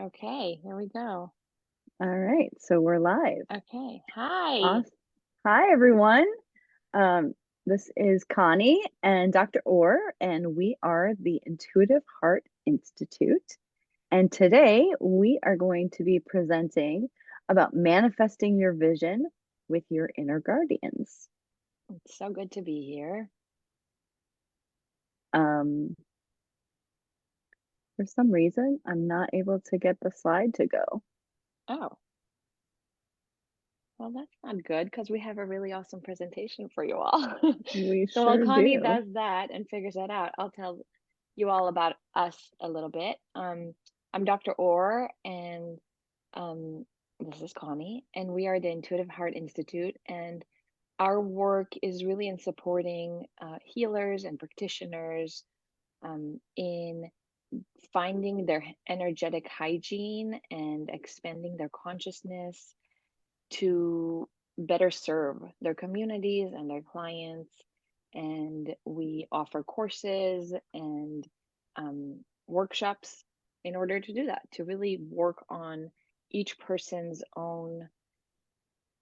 Okay, here we go. All right, so we're live. Okay, hi. Awesome. Hi, everyone. Um, this is Connie and Dr. Orr, and we are the Intuitive Heart Institute. And today we are going to be presenting about manifesting your vision with your inner guardians. It's so good to be here. Um, for some reason, I'm not able to get the slide to go. Oh, well, that's not good because we have a really awesome presentation for you all. We So while sure Connie do. does that and figures that out, I'll tell you all about us a little bit. I'm Dr. Orr, and um, this is Connie, and we are the Intuitive Heart Institute, and our work is really in supporting healers and practitioners in finding their energetic hygiene and expanding their consciousness to better serve their communities and their clients. And we offer courses and workshops in order to do that, to really work on each person's own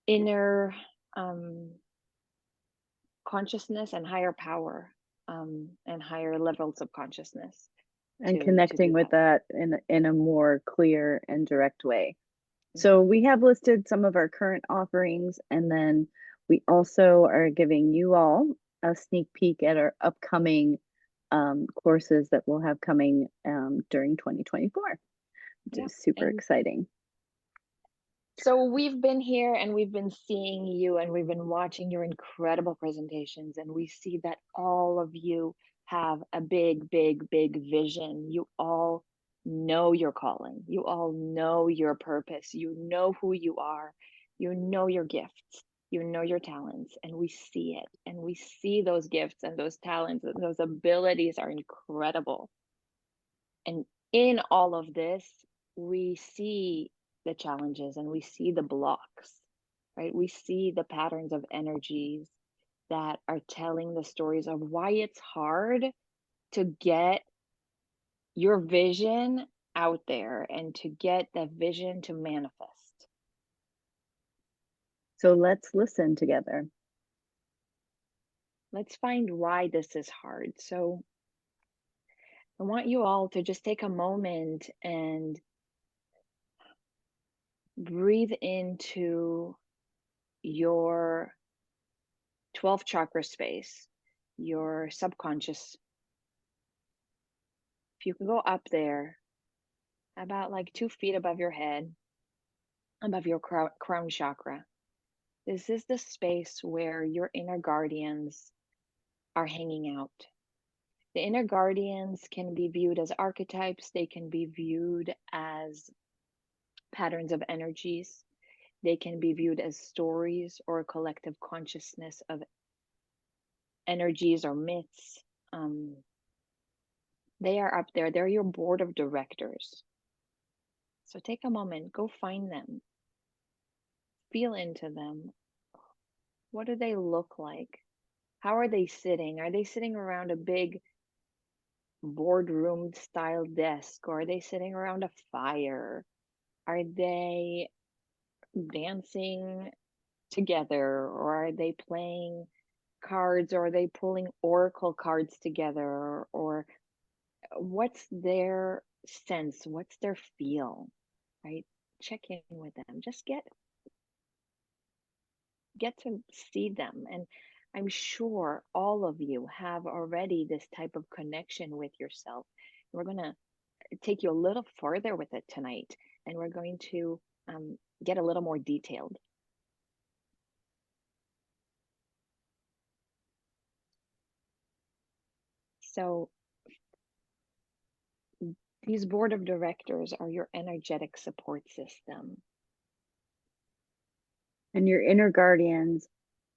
inner um, consciousness and higher power, and higher levels of consciousness And to connecting do with that. that in a more clear and direct way. Mhm. So we have listed some of our current offerings, and then we also are giving you all a sneak peek at our upcoming courses that we'll have coming during 2024, which Yeah. is super And exciting. so we've been here and we've been seeing you and we've been watching your incredible presentations, and we see that all of you have a big, big, big vision. You all know your calling. You all know your purpose. You know who you are. You know your gifts. You know your talents, and we see it. And we see those gifts and those talents and those abilities are incredible. And in all of this, we see the challenges and we see the blocks, right? We see the patterns of energies that are telling the stories of why it's hard to get your vision out there and to get that vision to manifest. So let's listen together. Let's find why this is hard. So I want you all to just take a moment and breathe into your 12th chakra space, your subconscious. If you can go up there, about like 2 feet above your head, above your crown chakra, this is the space where your inner guardians are hanging out. The inner guardians can be viewed as archetypes, they can be viewed as patterns of energies, they can be viewed as stories or a collective consciousness of energies or myths. Um, they are up there, they're your board of directors. So take a moment, go find them, feel into them. What do they look like? How are they sitting? Are they sitting around a big boardroom style desk, or are they sitting around a fire? Are they dancing together, or are they playing cards, or are they pulling oracle cards together? Or what's their sense? What's their feel? Right? Check in with them. Just get to see them. And I'm sure all of you have already this type of connection with yourself. We're going to take you a little further with it tonight, and we're going to get a little more detailed. So, these board of directors are your energetic support system. And your inner guardians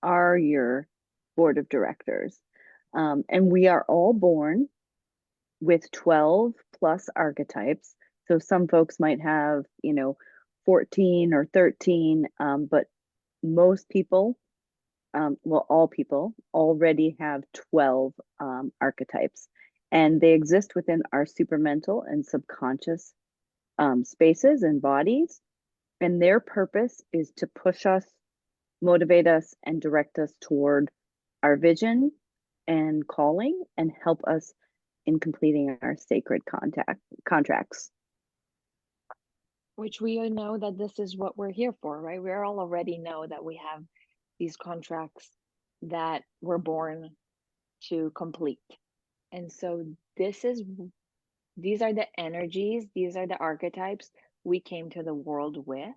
are your board of directors. And we are all born with 12 plus archetypes. So some folks might have, 14 or 13, but most people, well, all people already have 12 archetypes. And they exist within our supramental and subconscious spaces and bodies, and their purpose is to push us, motivate us, and direct us toward our vision and calling, and help us in completing our sacred contracts. Which we know that this is what we're here for, right? We all already know that we have these contracts that we're born to complete. And so these are the energies, these are the archetypes we came to the world with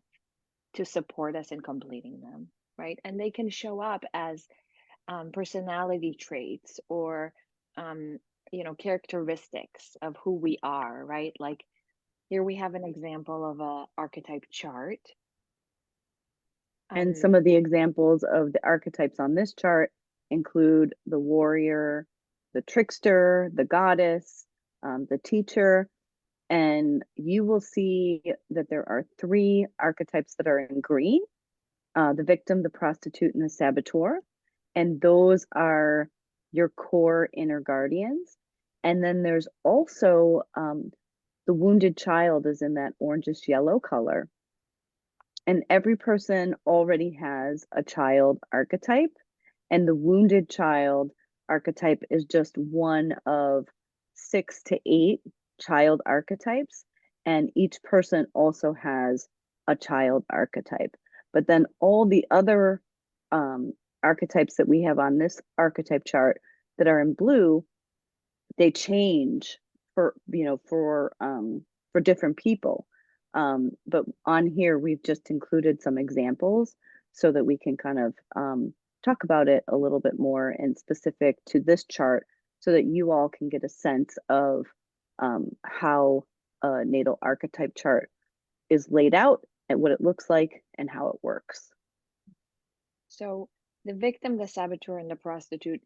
to support us in completing them, right? And they can show up as personality traits or characteristics of who we are, right? Like here we have an example of a archetype chart. And Um, some of the examples of the archetypes on this chart include the warrior, the trickster, the goddess, the teacher. And you will see that there are 3 archetypes that are in green, the victim, the prostitute, and the saboteur. And those are your core inner guardians. And then there's also the wounded child is in that orangish yellow color. And every person already has a child archetype. And the wounded child archetype is just one of 6 to 8 child archetypes. And each person also has a child archetype. But then all the other archetypes that we have on this archetype chart that are in blue, they change for for different people. But on here we've just included some examples so that we can kind of talk about it a little bit more and specific to this chart so that you all can get a sense of how a natal archetype chart is laid out and what it looks like and how it works. so the victim, the saboteur, and the prostitute,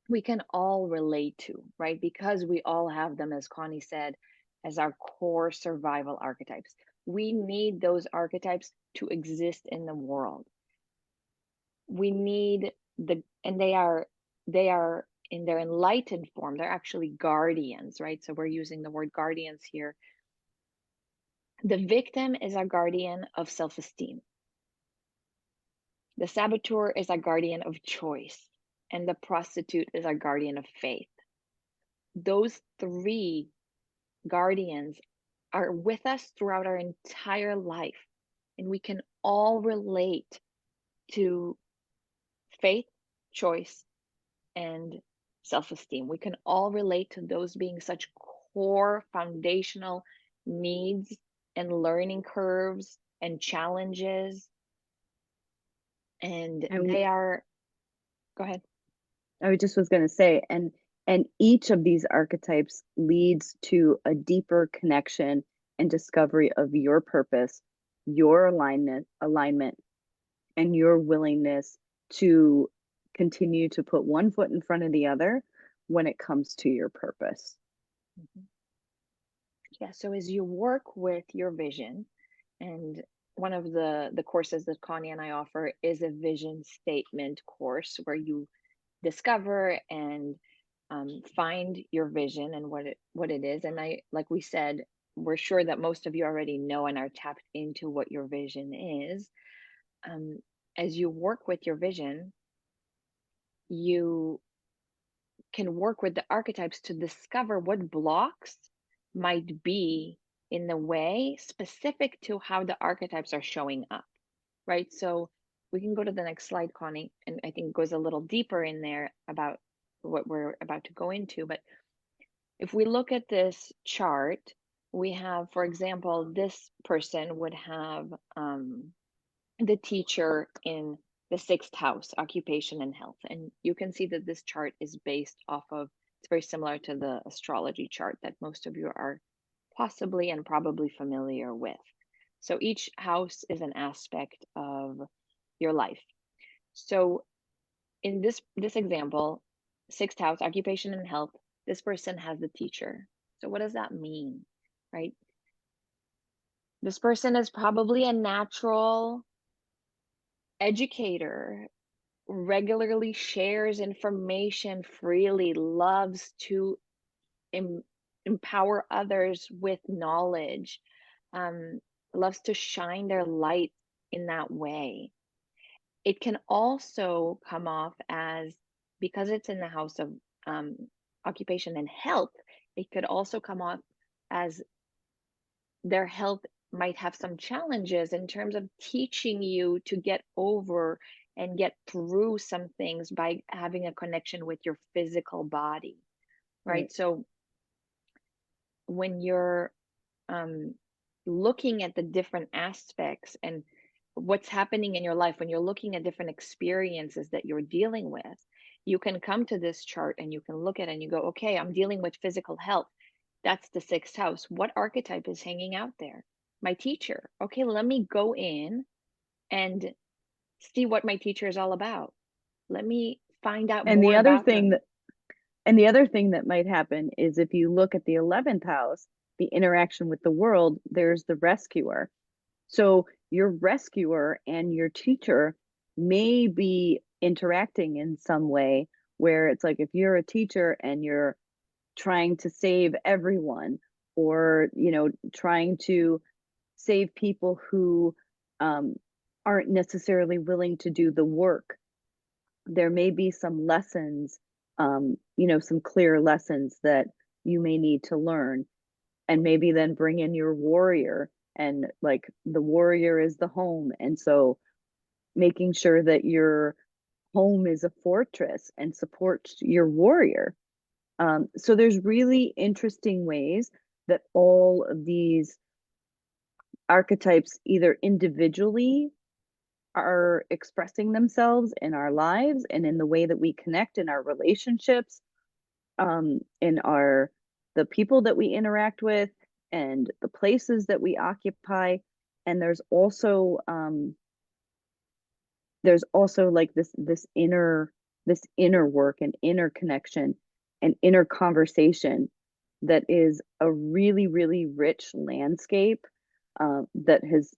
we can all relate to, right? Because we all have them, as Connie said, as our core survival archetypes. We need those archetypes to exist in the world. We need and they are in their enlightened form. They're actually guardians, right? So we're using the word guardians here. The victim is our guardian of self-esteem. The saboteur is our guardian of choice, and the prostitute is our guardian of faith. Those 3 guardians are with us throughout our entire life, and we can all relate to faith, choice, and self-esteem. We can all relate to those being such core foundational needs and learning curves and challenges. And And they are, go ahead. I just was going to say, and each of these archetypes leads to a deeper connection and discovery of your purpose, your alignment, and your willingness to continue to put one foot in front of the other when it comes to your purpose. Mhm. Yeah, so as you work with your vision, and one of the courses that Connie and I offer is a vision statement course where you discover and find your vision and what it is. And like we said, we're sure that most of you already know and are tapped into what your vision is. um, as you work with your vision, you can work with the archetypes to discover what blocks might be in the way specific to how the archetypes are showing up, right? So we can go to the next slide, Connie, and I think it goes a little deeper in there about what we're about to go into. But if we look at this chart, we have, for example, this person would have the teacher in the 6th house, occupation and health. And you can see that this chart is based off of, it's very similar to the astrology chart that most of you are possibly and probably familiar with. So each house is an aspect of your life. So in this example, 6th house, occupation and health, this person has the teacher. So what does that mean, right? This person is probably a natural educator, regularly shares information freely, loves to em- empower others with knowledge, um, loves to shine their light in that way. It can also come off as, because it's in the house of um, occupation and health, it could also come off as their health might have some challenges in terms of teaching you to get over and get through some things by having a connection with your physical body, Right. right? So when you're um, looking at the different aspects and what's happening in your life, when you're looking at different experiences that you're dealing with, you can come to this chart and you can look at it and you go, okay, I'm dealing with physical health. That's the sixth house. What archetype is hanging out there? My teacher. Okay, let me go in and see what my teacher is all about. Let me find out And more the other about thing them. that and the other thing that might happen is if you look at the 11th house, the interaction with the world, there's the rescuer. So your rescuer and your teacher may be interacting in some way where it's like if you're a teacher and you're trying to save everyone or, trying to save people who um, aren't necessarily willing to do the work, there may be some lessons, some clear lessons that you may need to learn, and maybe then bring in your warrior. And like the warrior is the home. And so making sure that your home is a fortress and supports your warrior. So there's really interesting ways that all of these archetypes either individually are expressing themselves in our lives and in the way that we connect in our relationships, in our the people that we interact with and the places that we occupy. And there's also like this inner work and inner connection and inner conversation that is a really really rich landscape, that has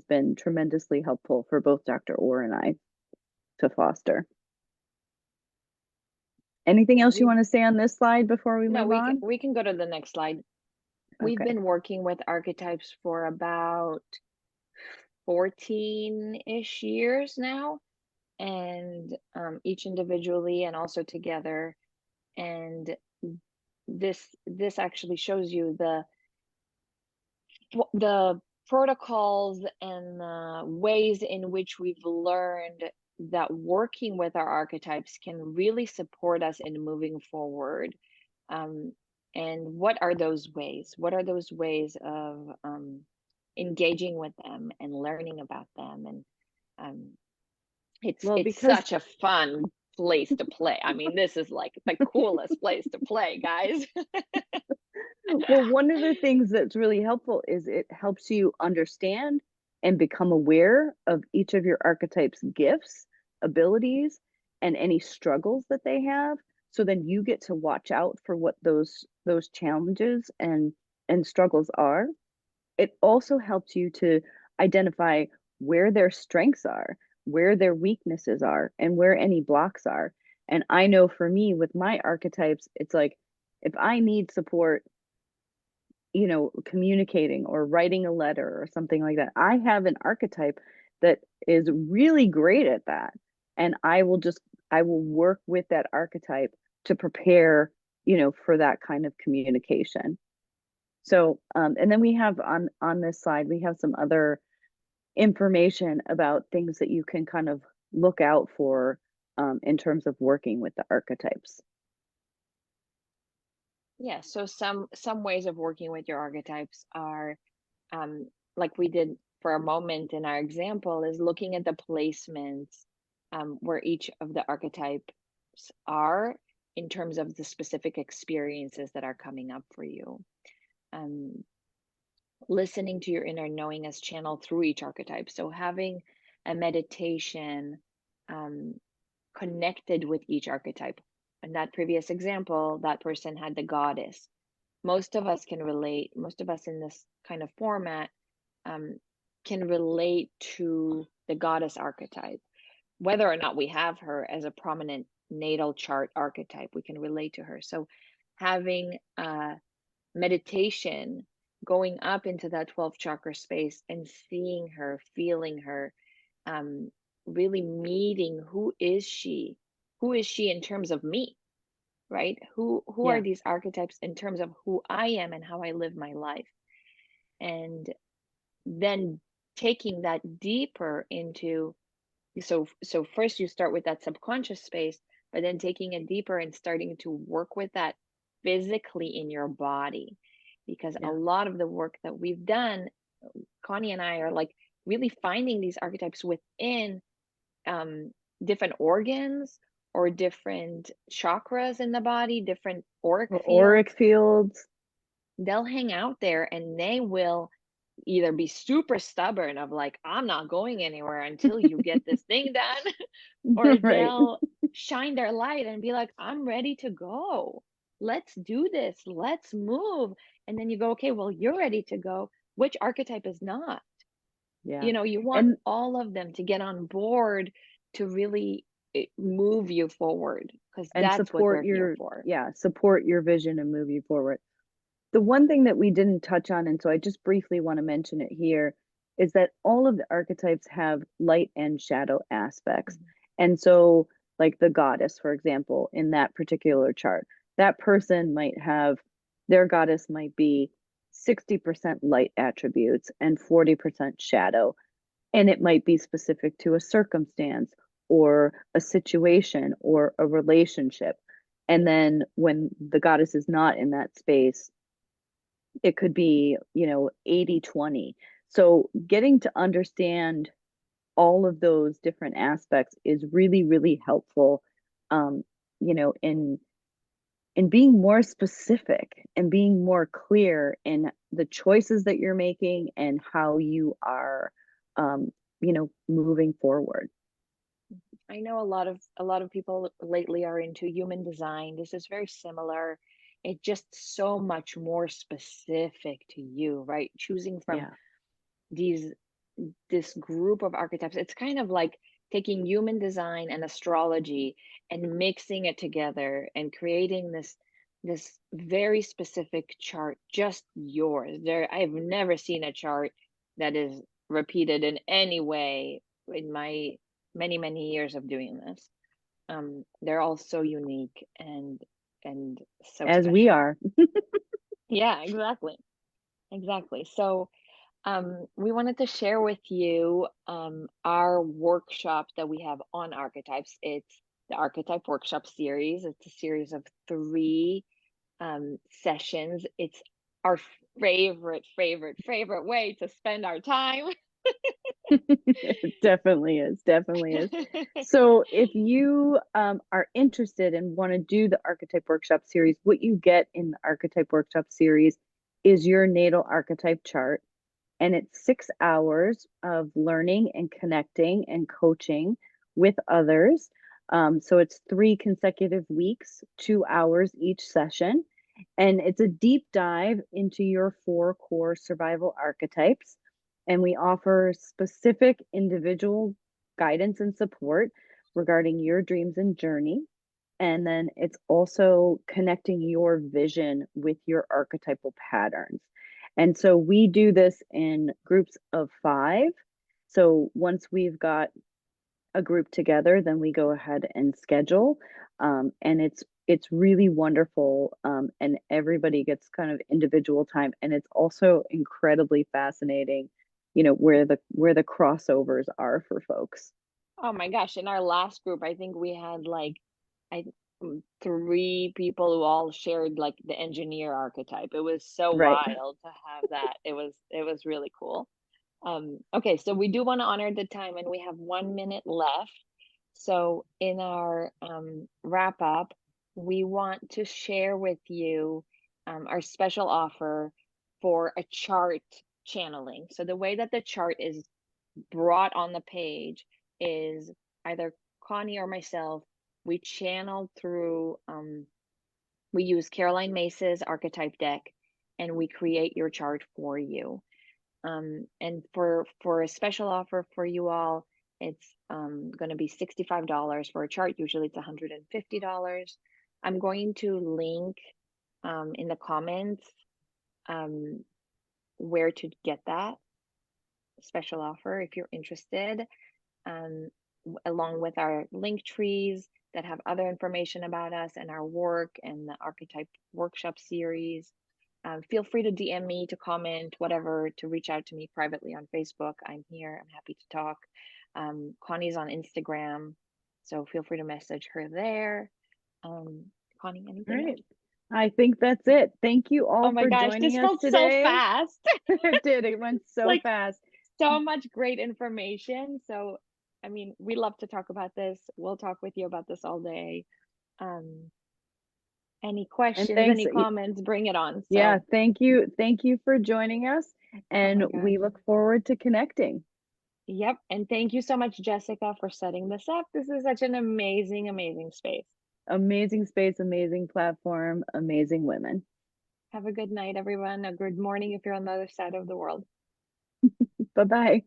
been tremendously helpful for both Dr. Orr and I to foster. Anything Yeah, else you want to say on this slide before we no, move on? we can go to the next slide. We've Okay. been working with archetypes for about 14-ish years now, and each individually and also together. And this actually shows you the protocols and the ways in which we've learned that working with our archetypes can really support us in moving forward. Um, and what are those ways? What are those ways of engaging with them and learning about them? And um, Well, it's because such a fun place to play. I mean, this is like the coolest place to play, guys. well, one of the things that's really helpful is it helps you understand and become aware of each of your archetypes' gifts, abilities, and any struggles that they have. So then you get to watch out for what those challenges and struggles are. It also helps you to identify where their strengths are, where their weaknesses are, and where any blocks are. And I know for me with my archetypes, it's like if I need support, communicating or writing a letter or something like that, I have an archetype that is really great at that. And I will work with that archetype to prepare, for that kind of communication. So, and then we have on this slide, we have some other information about things that you can kind of look out for, in terms of working with the archetypes. Yeah, so some ways of working with your archetypes are like we did for a moment in our example, is looking at the placements where each of the archetypes are in terms of the specific experiences that are coming up for you. Um, Listening to your inner knowing as channeled through each archetype. So having a meditation um, connected with each archetype. In that previous example, that person had the goddess. Most of us can relate, most of us in this kind of format um, can relate to the goddess archetype. Whether or not we have her as a prominent natal chart archetype, we can relate to her. So having meditation going up into that 12th chakra space and seeing her, feeling her, um, really meeting who is she in terms of me, right? Who are Yeah. these archetypes in terms of who I am and how I live my life? And then taking that deeper into, so first you start with that subconscious space, but then taking it deeper and starting to work with that physically in your body. Because a Yeah. lot of the work that we've done, Connie and I, are like really finding these archetypes within um, different organs or different chakras in the body, different auric Or auric fields. fields. They'll hang out there and they will either be super stubborn of like, I'm not going anywhere until you get this thing done, or Right. they'll shine their light and be like, I'm ready to go. Let's do this. Let's move. And then you go, okay, well, you're ready to go. Which archetype is not? Yeah. You know, you want And all of them to get on board to really move you forward because and that's what support they're here your, for. yeah, support your vision and move you forward. The one thing that we didn't touch on, and so I just briefly want to mention it here, is that all of the archetypes have light and shadow aspects. Mhm. And so, like the goddess, for example, in that particular chart, that person might have, their goddess might be 60% light attributes and 40% shadow. And it might be specific to a circumstance or a situation or a relationship. And then when the goddess is not in that space, it could be, 80/20. So getting to understand all of those different aspects is really, really helpful, um, in being more specific and being more clear in the choices that you're making and how you are, moving forward. I know a lot of people lately are into human design. This is very similar. It's just so much more specific to you, right? Choosing from Yeah. these this group of archetypes. It's kind of like taking human design and astrology and mixing it together and creating this very specific chart, just yours. I've never seen a chart that is repeated in any way in my many years of doing this. They're all so unique and so As we special. are. Yeah, exactly. So we wanted to share with you our workshop that we have on archetypes. It's the Archetype Workshop series. It's a series of three sessions. It's our favorite way to spend our time. It definitely is. Definitely is. So, if you are interested and want to do the Archetype Workshop series, what you get in the Archetype Workshop series is your natal archetype chart. And it's 6 hours of learning and connecting and coaching with others. So, it's 3 consecutive weeks, 2 hours each session. And it's a deep dive into your 4 core survival archetypes. And we offer specific individual guidance and support regarding your dreams and journey. And then it's also connecting your vision with your archetypal patterns. And so we do this in groups of 5. So once we've got a group together, then we go ahead and schedule. And it's really wonderful. And everybody gets kind of individual time. And it's also incredibly fascinating, where the crossovers are for folks. Oh my gosh, in our last group, I think we had like I three people who all shared like the engineer archetype. It was so Right. wild to have that. It was really cool. Okay, so we do want to honor the time and we have 1 minute left. So in our wrap up, we want to share with you our special offer for a chart channeling. So the way that the chart is brought on the page is either Connie or myself. We channel through, we use Caroline Mace's archetype deck and we create your chart for you. And for a special offer for you all, it's going to be $65 for a chart. Usually it's $150. I'm going to link in the comments um, where to get that special offer if you're interested, um, along with our link trees that have other information about us and our work and the archetype workshop series. Feel free to DM me, to comment, whatever, to reach out to me privately on Facebook. I'm here. I'm happy to talk. Connie's on Instagram, so feel free to message her there. Connie, All anything else? right. I think that's it. Thank you Oh all my for gosh, this joining us felt so today. fast. It did. It went so Like fast. so much great information. So, I mean, we love to talk about this. We'll talk with you about this all day. Um, any And questions, thanks. any comments, bring it on. Yeah, So, thank you. Thank you for joining us. oh And my gosh. we look forward to connecting. Yep. And thank you so much, Jessica, for setting this up. This is such an amazing, amazing space. Amazing space, amazing platform, amazing women. Have a good night, everyone. A good morning if you're on the other side of the world. Bye bye.